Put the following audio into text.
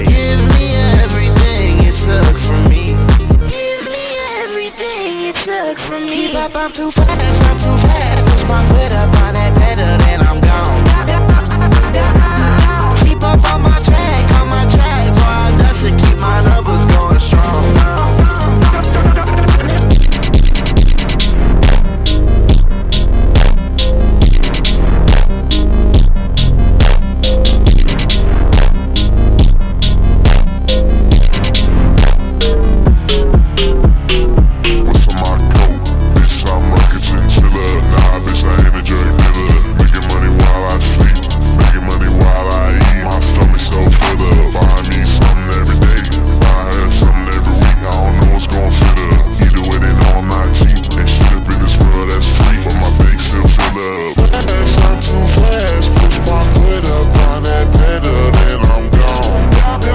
Give me everything you took from me. Give me everything you took from me. Keep up, I'm too fast, push my foot up on that